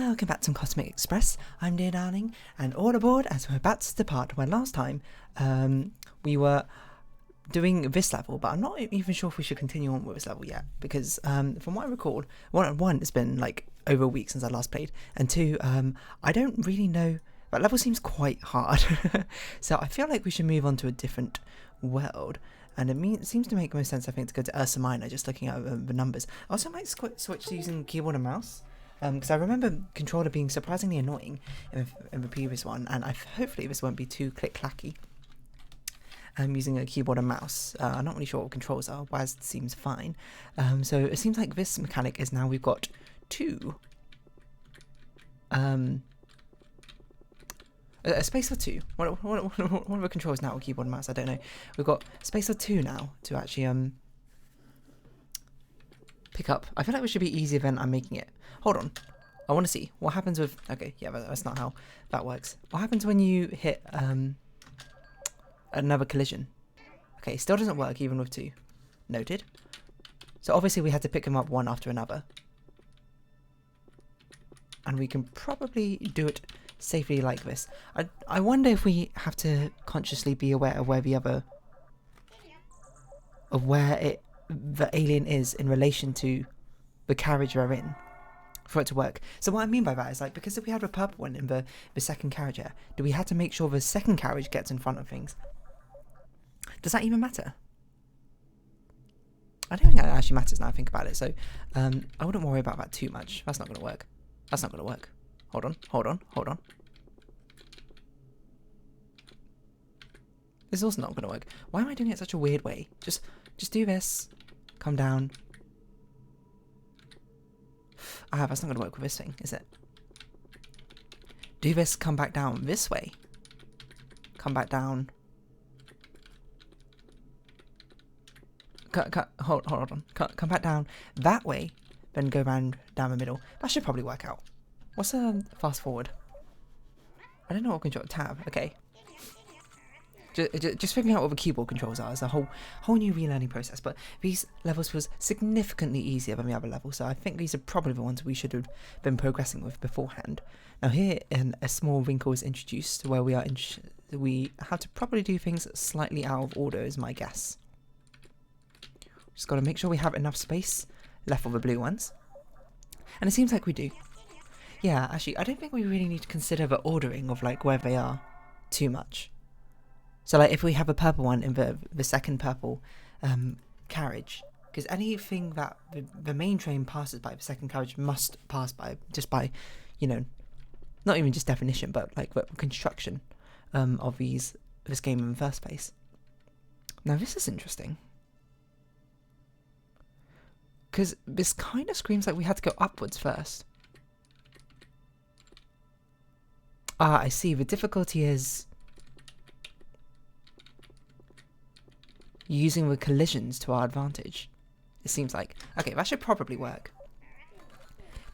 Welcome back to Cosmic Express. I'm Dear Darling, and all aboard as we're about to depart. Where last time we were doing this level, but I'm not even sure if we should continue on with this level yet, because from what I recall, one, it's been like over a week since I last played, and two, I don't really know. That level seems quite hard, so I feel like we should move on to a different world. And it seems to make most sense, I think, to go to Ursa Minor, just looking at the numbers. I also might switch to using keyboard and mouse. Because I remember controller being surprisingly annoying in the previous one, and hopefully this won't be too click-clacky. I'm using a keyboard and mouse. I'm not really sure what controls are. WASD seems fine. So it seems like this mechanic is now we've got two. A space for two. What are the controls now with keyboard and mouse? I don't know. We've got space for two now to actually pick up. I feel like we should be easier than I'm making it. Hold on. I want to see what happens with... Okay, yeah, but that's not how that works. What happens when you hit another collision? Okay, still doesn't work even with two. Noted. So obviously we had to pick them up one after another. And we can probably do it safely like this. I wonder if we have to consciously be aware of where the other... of where the alien is in relation to the carriage we're in for it to work. So what I mean by that is, like, because if we had a purple one in the second carriage here, do we have to make sure the second carriage gets in front of things? Does that even matter? I don't think that actually matters now I think about it, so I wouldn't worry about that too much. That's not going to work. That's not going to work. Hold on. This is also not going to work. Why am I doing it such a weird way? Just do this. Come down. That's not going to work with this thing, is it? Do this, come back down this way. Come back down. Hold on. Come back down that way, then go round down the middle. That should probably work out. What's fast forward? I don't know what control. Tab. Okay. Just figuring out what the keyboard controls are is a whole new relearning process, but these levels was significantly easier than the other levels, so I think these are probably the ones we should have been progressing with beforehand. Now here, a small wrinkle is introduced where we have to probably do things slightly out of order, is my guess. Just got to make sure we have enough space left for the blue ones, and it seems like we do. Yeah, actually, I don't think we really need to consider the ordering of like where they are too much. So like if we have a purple one in the second purple carriage, because anything that the main train passes by, the second carriage must pass by, just by, you know, not even just definition, but like the construction of this game in the first place. Now this is interesting, because this kind of screams like we had to go upwards first. I see. The difficulty is using the collisions to our advantage, it seems like. Okay, that should probably work.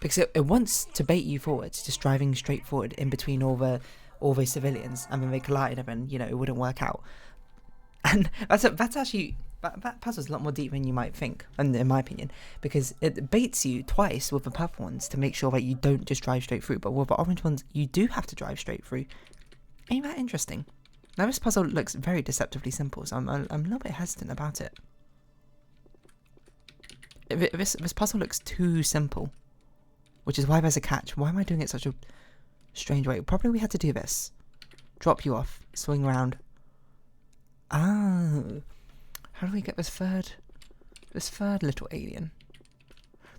Because it wants to bait you forwards, just driving straight forward in between all the civilians, and then they collide, and then, you know, it wouldn't work out. And that's actually... That puzzle's a lot more deep than you might think, and in my opinion, because it baits you twice with the purple ones to make sure that you don't just drive straight through, but with the orange ones, you do have to drive straight through. Ain't that interesting? Now this puzzle looks very deceptively simple, so I'm a little bit hesitant about it. This puzzle looks too simple, which is why there's a catch. Why am I doing it such a strange way? Probably we had to do this. Drop you off, swing around. Oh. How do we get this third little alien?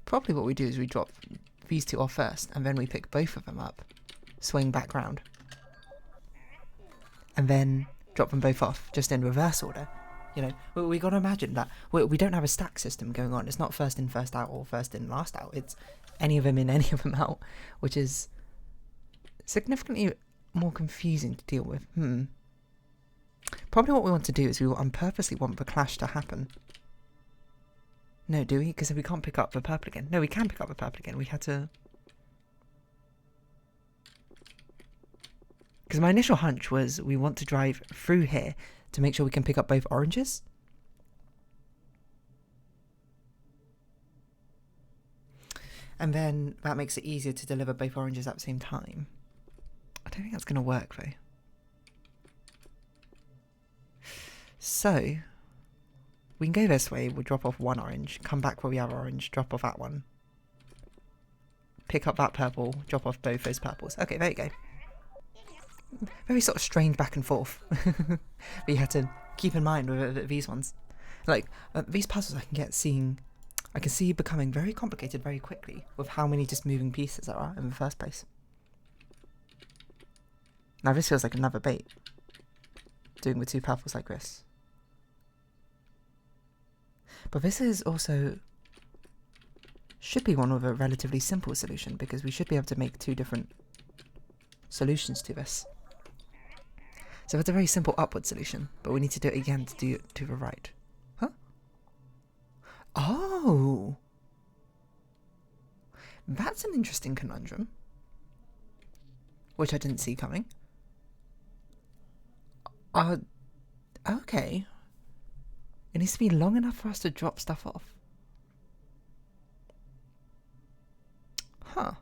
Probably what we do is we drop these two off first, and then we pick both of them up, swing back round, and then drop them both off, just in reverse order. You know, we got to imagine that we don't have a stack system going on. It's not first in, first out, or first in, last out. It's any of them in, any of them out, which is significantly more confusing to deal with. Probably what we want to do is we purposely want the clash to happen. No, do we? Because we can't pick up the purple again. No, we can pick up the purple again. We had to... Because my initial hunch was we want to drive through here to make sure we can pick up both oranges. And then that makes it easier to deliver both oranges at the same time. I don't think that's going to work though. So, we can go this way, we'll drop off one orange, come back where we have orange, drop off that one. Pick up that purple, drop off both those purples. Okay, there you go. Very sort of strange back and forth. But you have to keep in mind with these ones. Like, these puzzles I can see becoming very complicated very quickly with how many just moving pieces there are in the first place. Now this feels like another bait. Doing with two purples like this. But this is also... should be one with a relatively simple solution, because we should be able to make two different solutions to this. So it's a very simple upward solution, but we need to do it again to do it to the right. Huh? Oh! That's an interesting conundrum. Which I didn't see coming. Okay. It needs to be long enough for us to drop stuff off. Huh.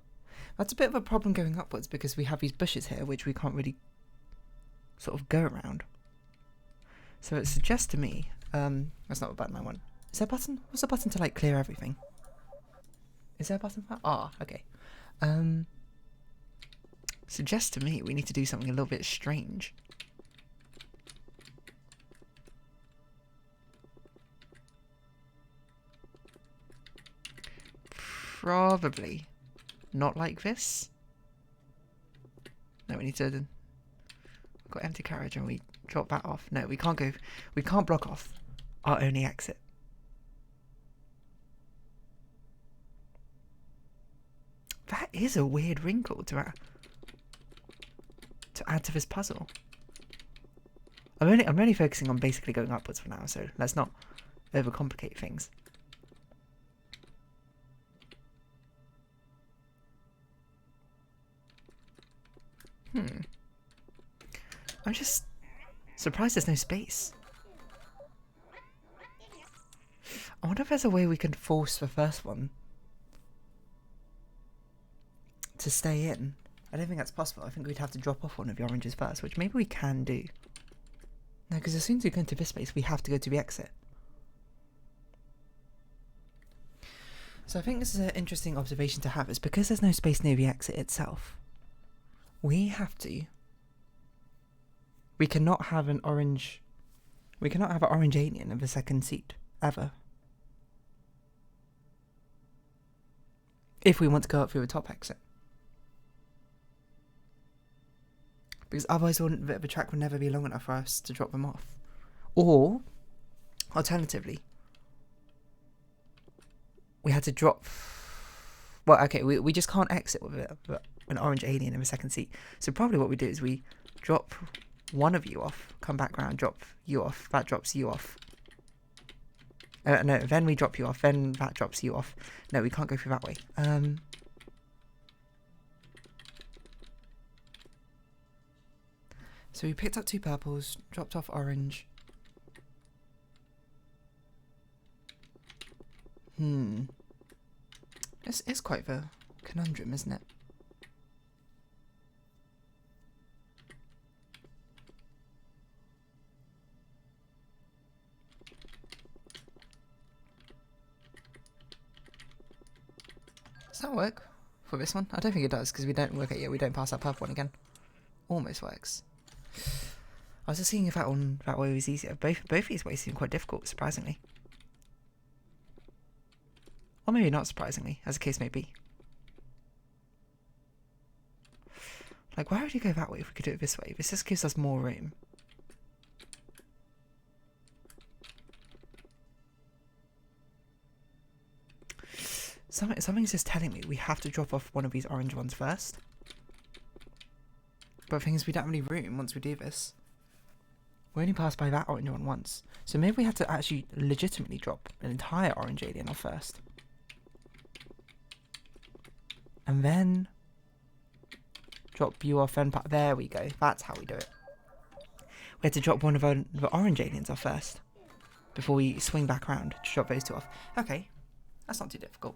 That's a bit of a problem going upwards, because we have these bushes here which we can't really sort of go around. So it suggests to me, that's not a button I want. Is there a button? What's the button to like clear everything? Is there a button for that? Ah, okay. Suggests to me we need to do something a little bit strange. Probably not like this. No, we need to... We've got empty carriage and we drop that off. No, we can't go... We can't block off our only exit. That is a weird wrinkle to add to this puzzle. I'm only focusing on basically going upwards for now, so let's not overcomplicate things. I'm just surprised there's no space. I wonder if there's a way we can force the first one to stay in. I don't think that's possible. I think we'd have to drop off one of the oranges first, which maybe we can do. No, because as soon as we go into this space, we have to go to the exit. So I think this is an interesting observation to have, is because there's no space near the exit itself, we have to... We cannot have an orange... We cannot have an orange alien in the second seat, ever. If we want to go up through the top exit. Because otherwise the track would never be long enough for us to drop them off. Or, alternatively, we had to drop... Well, okay, we just can't exit with an orange alien in the second seat. So probably what we do is we drop one of you off, come back round, drop you off, that drops you off. No, then we drop you off, then that drops you off. No, we can't go through that way. So we picked up two purples, dropped off orange. This is quite the conundrum, isn't it? Does that work for this one? I don't think it does, because we don't work it yet. We don't pass that purple one again. Almost works. I was just seeing if that way was easier. Both these ways seem quite difficult, surprisingly. Or maybe not surprisingly, as the case may be. Like, why would you go that way if we could do it this way? This just gives us more room. Something's just telling me we have to drop off one of these orange ones first. But the thing is, we don't have any room once we do this. We only passed by that orange one once. So maybe we have to actually legitimately drop an entire orange alien off first. And then drop you off and there we go. That's how we do it. We had to drop one of the orange aliens off first before we swing back around to drop those two off. Okay, that's not too difficult.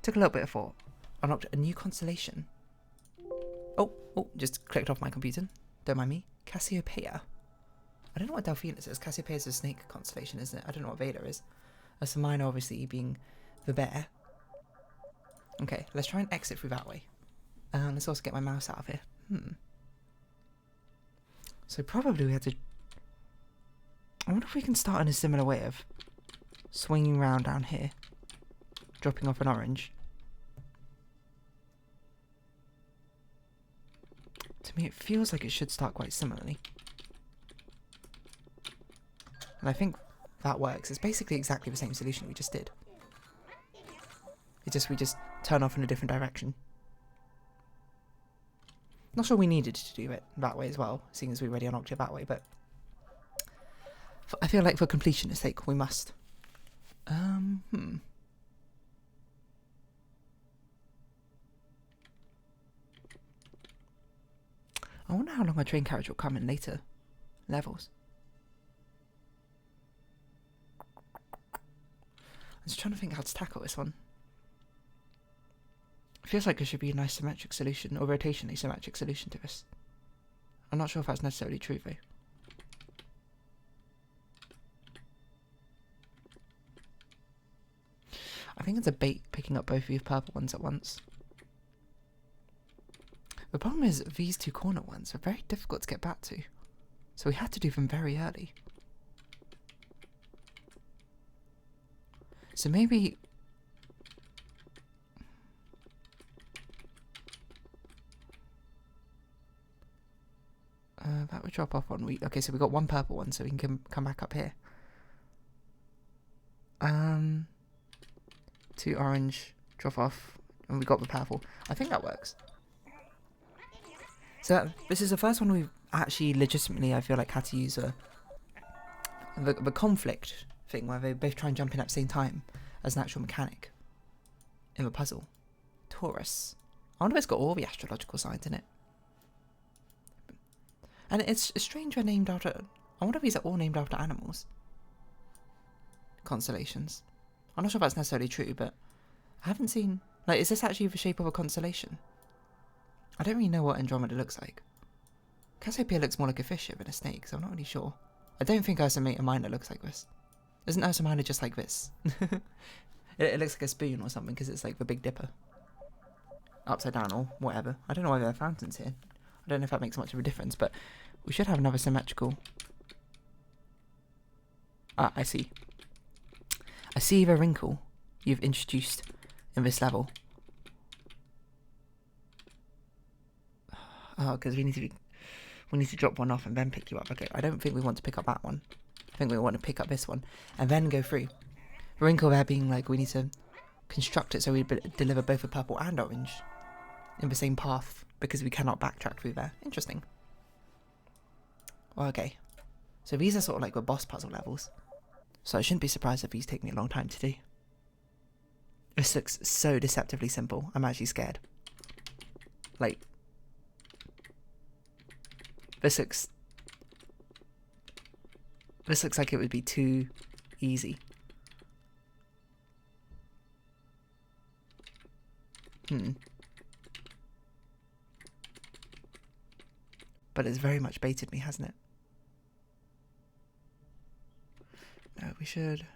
Took a little bit of thought. Unlocked a new constellation. Oh, just clicked off my computer. Don't mind me. Cassiopeia. I don't know what Delphine is. Cassiopeia is a snake constellation, isn't it? I don't know what Veda is. A Minor obviously being the bear. Okay, let's try and exit through that way. Let's also get my mouse out of here. So probably we had to... I wonder if we can start in a similar way of swinging around down here. Dropping off an orange. To me it feels like it should start quite similarly. And I think that works. It's basically exactly the same solution we just did. We just turn off in a different direction. Not sure we needed to do it that way as well, seeing as we already unlocked it that way, but I feel like for completion's sake we must. I wonder how long our train carriage will come in later levels. I'm just trying to think how to tackle this one. It feels like there should be a nice symmetric solution, or rotationally symmetric solution to this. I'm not sure if that's necessarily true though. I think it's a bait picking up both of these purple ones at once. The problem is these two corner ones are very difficult to get back to. So we had to do them very early. So maybe... that would drop off one. Okay, so we got one purple one, so we can come back up here. 2 orange, drop off, and we got the purple. I think that works. So this is the first one we've actually legitimately, I feel like, had to use the conflict thing, where they both try and jump in at the same time as an actual mechanic in the puzzle. Taurus. I wonder if it's got all the astrological signs in it. And it's strange they're named after... I wonder if these are all named after animals. Constellations. I'm not sure if that's necessarily true, but I haven't seen... Like, is this actually the shape of a constellation? I don't really know what Andromeda looks like. Cassiopeia looks more like a fish than a snake, so I'm not really sure. I don't think Ursa Minor looks like this. Isn't Ursa Minor just like this? It looks like a spoon or something, because it's like the Big Dipper. Upside down or whatever. I don't know why there are fountains here. I don't know if that makes much of a difference, but we should have another symmetrical... Ah, I see. I see the wrinkle you've introduced in this level. Oh, because we need to drop one off and then pick you up. Okay, I don't think we want to pick up that one. I think we want to pick up this one and then go through. The wrinkle there being like we need to construct it so we deliver both a purple and orange in the same path, because we cannot backtrack through there. Interesting. Well, okay. So these are sort of like the boss puzzle levels. So I shouldn't be surprised if these take me a long time to do. This looks so deceptively simple. I'm actually scared. Like... This looks like it would be too easy. But it's very much baited me, hasn't it? No, we should...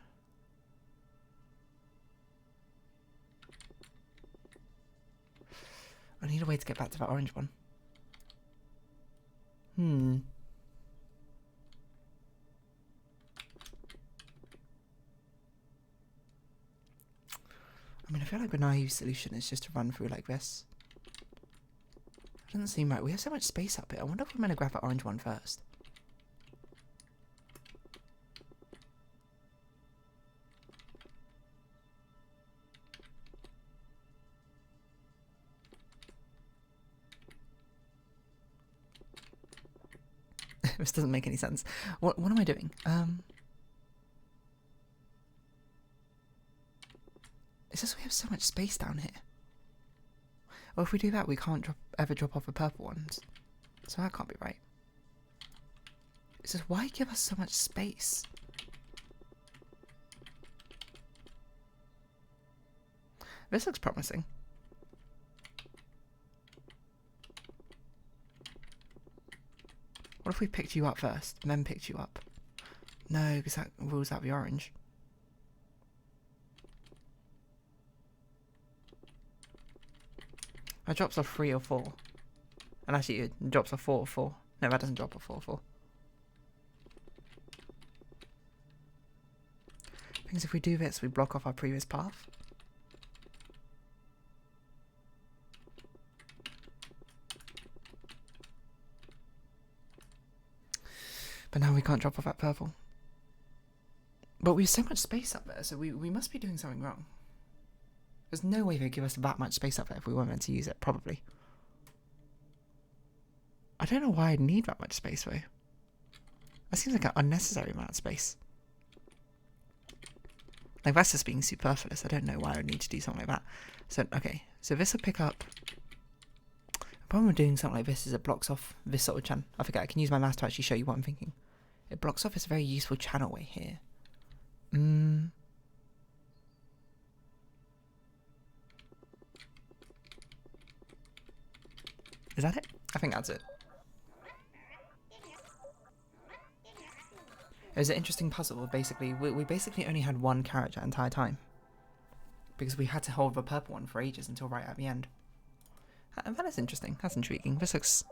I need a way to get back to that orange one. I mean, I feel like the naive solution is just to run through like this. It doesn't seem right. We have so much space up here. I wonder if we're going to grab that orange one first. This doesn't make any sense. What am I doing? It's just we have so much space down here. Well, if we do that, we can't ever drop off the purple ones. So that can't be right. It's just, why give us so much space? This looks promising. What if we picked you up first and then picked you up? No, because that rules out the orange. That drops off 3 or 4. And actually it drops off 4 or 4. No, that doesn't drop off 4 or 4. Because if we do this, we block off our previous path. But now we can't drop off that purple. But we have so much space up there, so we must be doing something wrong. There's no way they'd give us that much space up there if we weren't meant to use it, probably. I don't know why I'd need that much space, though. That seems like an unnecessary amount of space. Like, that's just being superfluous. I don't know why I would need to do something like that. So, okay. So this will pick up... The problem with doing something like this is it blocks off this sort of channel. I forget, I can use my mouse to actually show you what I'm thinking. It blocks off this very useful channel way here. Is that it? I think that's it. It was an interesting puzzle. Basically, we basically only had one character the entire time. Because we had to hold the purple one for ages until right at the end. And that is interesting. That's intriguing. This looks,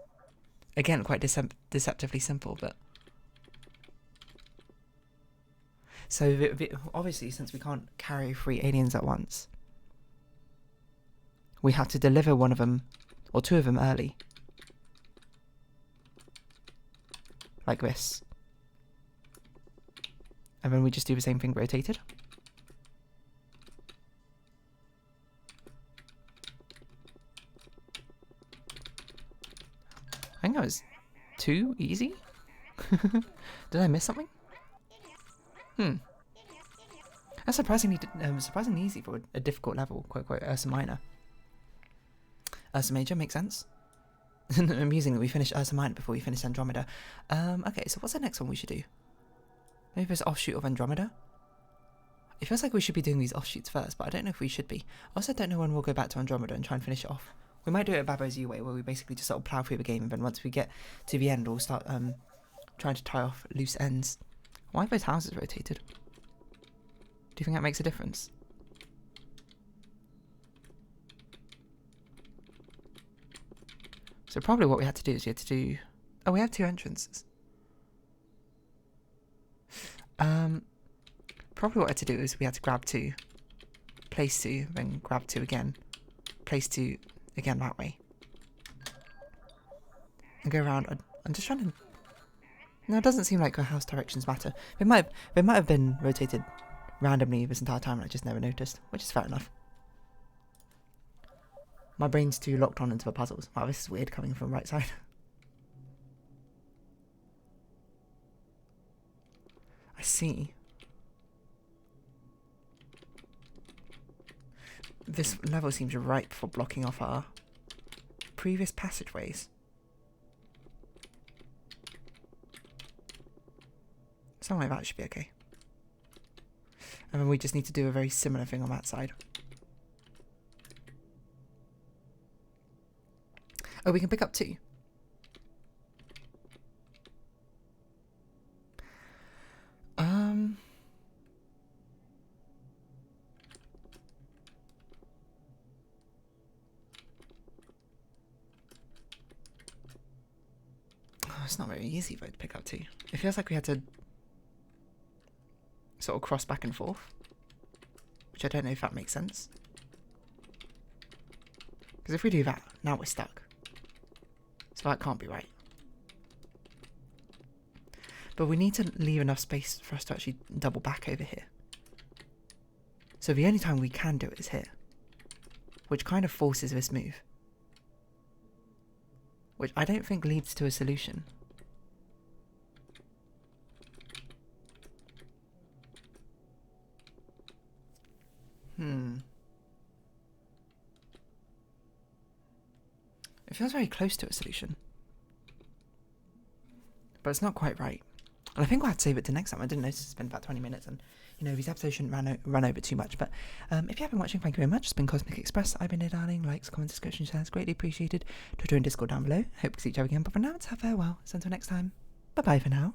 again, quite deceptively simple, but... So, obviously, since we can't carry 3 aliens at once, we have to deliver one of them, or 2 of them early. Like this. And then we just do the same thing rotated. I think that was too easy. Did I miss something? That's surprisingly easy for a difficult level, quote unquote, Ursa Minor. Ursa Major makes sense. Amusing that we finished Ursa Minor before we finished Andromeda. Okay, so what's the next one we should do? Maybe there's offshoot of Andromeda? It feels like we should be doing these offshoots first, but I don't know if we should be. I also don't know when we'll go back to Andromeda and try and finish it off. We might do it at Babo's U way, where we basically just sort of plough through the game, and then once we get to the end, we'll start trying to tie off loose ends. Why are those houses rotated? Do you think that makes a difference? So probably what we had to do is we had to do... Oh, we have 2 entrances. Probably what I had to do is we had to grab 2, place 2, then grab 2 again, place 2 again that way, and go around. I'm just trying to... No, it doesn't seem like our house directions matter. They might have been rotated randomly this entire time and I just never noticed, which is fair enough. My brain's too locked on into the puzzles. Wow, this is weird coming from the right side. I see. This level seems ripe for blocking off our previous passageways. Something like that should be okay. And then we just need to do a very similar thing on that side. Oh, we can pick up 2. Oh, it's not very easy though to pick up 2. It feels like we had to sort of cross back and forth, which I don't know if that makes sense. Because if we do that, now we're stuck. So that can't be right. But we need to leave enough space for us to actually double back over here. So the only time we can do it is here, which kind of forces this move, which I don't think leads to a solution. It feels very close to a solution, but it's not quite right. And I think I'll have to save it to next time. I didn't notice it's been about 20 minutes, and these episodes shouldn't run over too much. But if you have been watching, thank you very much. It's been Cosmic Express. I've been here, darling. Likes, comments, description, shares, greatly appreciated. Twitter and Discord down below. Hope to see each other again. But for now, it's a farewell. So until next time, bye bye for now.